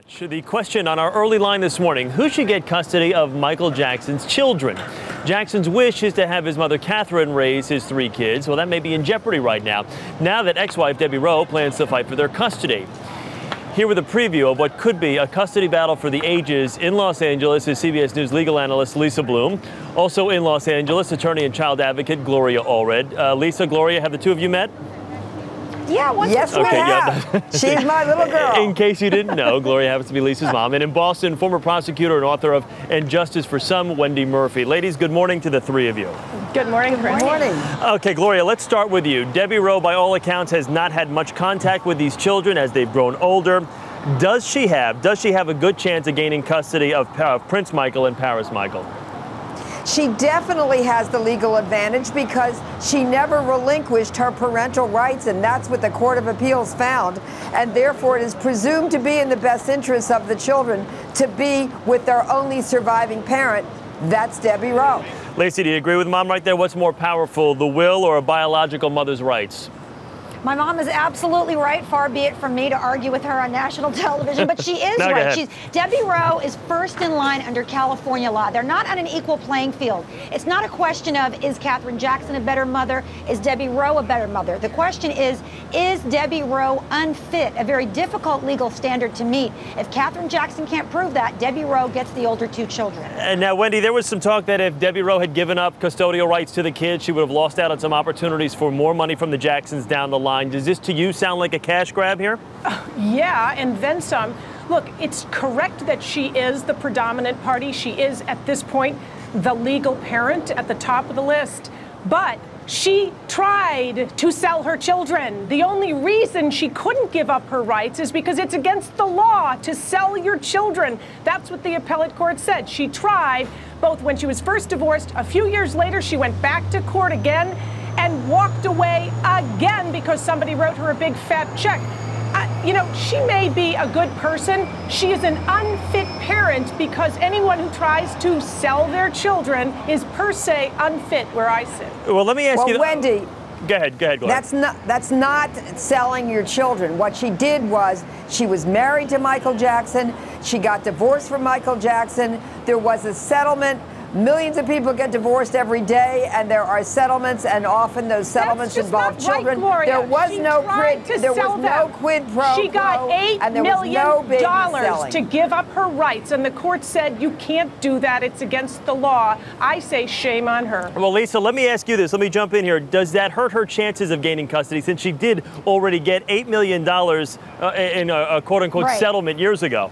The question on our early line this morning, who should get custody of Michael Jackson's children? Jackson's wish is to have his mother Catherine raise his 3 kids. Well, that may be in jeopardy right now that ex-wife Debbie Rowe plans to fight for their custody. Here with a preview of what could be a custody battle for the ages in Los Angeles is CBS News legal analyst Lisa Bloom. Also in Los Angeles, attorney and child advocate Gloria Allred. Lisa, Gloria, have the two of you met? Yeah, yes, we have. She's my little girl. In case you didn't know, Gloria happens to be Lisa's mom. And in Boston, former prosecutor and author of And Justice for Some, Wendy Murphy. Ladies, good morning to the three of you. Good morning, Chris. Good morning. Okay, Gloria, let's start with you. Debbie Rowe, by all accounts, has not had much contact with these children as they've grown older. Does she have a good chance of gaining custody of Prince Michael and Paris Michael? She definitely has the legal advantage because she never relinquished her parental rights, and that's what the Court of Appeals found. And therefore, it is presumed to be in the best interests of the children to be with their only surviving parent. That's Debbie Rowe. Lacey, do you agree with Mom right there? What's more powerful, the will or a biological mother's rights? My mom is absolutely right. Far be it from me to argue with her on national television, but she is right. Debbie Rowe is first in line under California law. They're not on an equal playing field. It's not a question of, is Katherine Jackson a better mother? Is Debbie Rowe a better mother? The question is Debbie Rowe unfit? A very difficult legal standard to meet. If Katherine Jackson can't prove that, Debbie Rowe gets the older 2 children. And now, Wendy, there was some talk that if Debbie Rowe had given up custodial rights to the kids, she would have lost out on some opportunities for more money from the Jacksons down the line. Does this to you sound like a cash grab here? Yeah, and then some. Look, it's correct that she is the predominant party. She is, at this point, the legal parent at the top of the list. But she tried to sell her children. The only reason she couldn't give up her rights is because it's against the law to sell your children. That's what the appellate court said. She tried, both when she was first divorced. A few years later, she went back to court again and walked away again because somebody wrote her a big fat check. You know, she may be a good person. She is an unfit parent because anyone who tries to sell their children is per se unfit where I sit. Well, let me ask you. Wendy. Go ahead, Gloria. That's not selling your children. What she did was she was married to Michael Jackson. She got divorced from Michael Jackson. There was a settlement. Millions of people get divorced every day, and there are settlements, and often those settlements involve children. Right, there was no quid pro quo. She got $8 million to give up her rights, and the court said you can't do that. It's against the law. I say shame on her. Well, Lisa, let me ask you this. Let me jump in here. Does that hurt her chances of gaining custody since she did already get $8 million in a quote-unquote settlement years ago?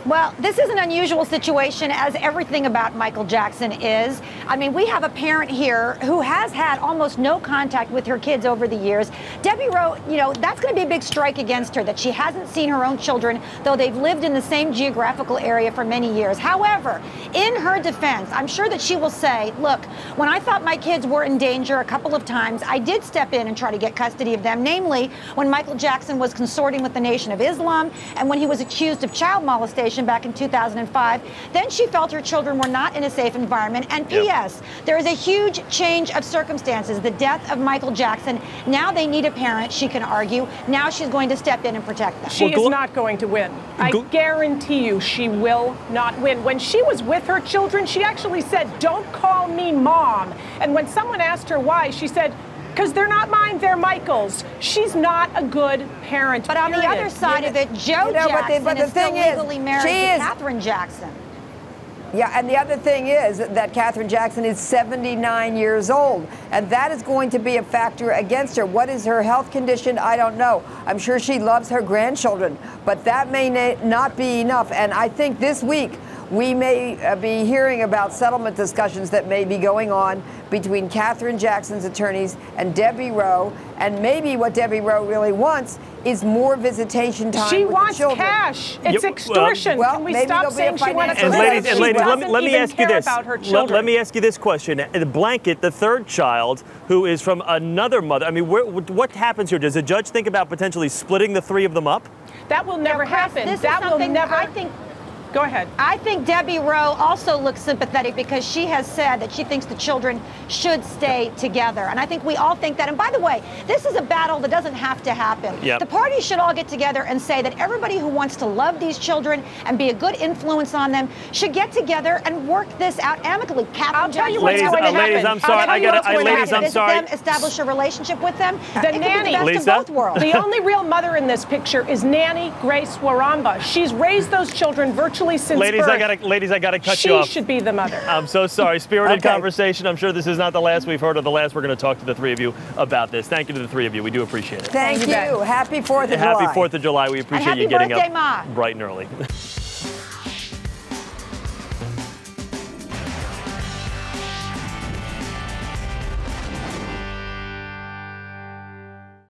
Well, this is an unusual situation, as everything about Michael Jackson is. I mean, we have a parent here who has had almost no contact with her kids over the years. Debbie Rowe, you know, that's going to be a big strike against her, that she hasn't seen her own children, though they've lived in the same geographical area for many years. However, in her defense, I'm sure that she will say, look, when I thought my kids were in danger a couple of times, I did step in and try to get custody of them, namely when Michael Jackson was consorting with the Nation of Islam and when he was accused of child molestation back in 2005. Then she felt her children were not in a safe environment. And P.S., there is a huge change of circumstances, the death of Michael Jackson. Now they need a parent, she can argue. Now she's going to step in and protect them. She is not going to win. I guarantee you she will not win. When she was with her children, she actually said, "Don't call me mom." And when someone asked her why, she said, because they're not mine, they're Michael's. She's not a good parent. But on the other side of it, Joe Jackson is still legally married to Katherine Jackson. Yeah, and the other thing is that Katherine Jackson is 79 years old, and that is going to be a factor against her. What is her health condition? I don't know. I'm sure she loves her grandchildren, but that may not be enough. And I think this week we may be hearing about settlement discussions that may be going on between Katherine Jackson's attorneys and Debbie Rowe, and maybe what Debbie Rowe really wants is more visitation time with the children. She wants cash. It's extortion. Well, can we stop saying she wants cash? And ladies, let me ask you this. Let me ask you this question. Blanket, the third child, who is from another mother. I mean, what happens here? Does the judge think about potentially splitting the 3 of them up? That will never happen. That will never. Go ahead. I think Debbie Rowe also looks sympathetic because she has said that she thinks the children should stay together. And I think we all think that. And by the way, this is a battle that doesn't have to happen. Yep. The parties should all get together and say that everybody who wants to love these children and be a good influence on them should get together and work this out amicably. I'll tell you what's ladies, going to happen. ladies, I'm sorry. Ladies, I'm sorry. Them establish a relationship with them. The nanny. The best Lisa? of both worlds. The only real mother in this picture is Nanny Grace Waramba. She's raised those children virtually since birth. Ladies, I gotta cut you off. She should be the mother. I'm so sorry. Spirited Okay. conversation. I'm sure this is not the last we've heard or the last we're going to talk to the three of you about this. Thank you to the three of you. We do appreciate it. Thank you. Happy 4th of July. Happy 4th of July. We appreciate happy you getting birthday, up Ma. bright and early.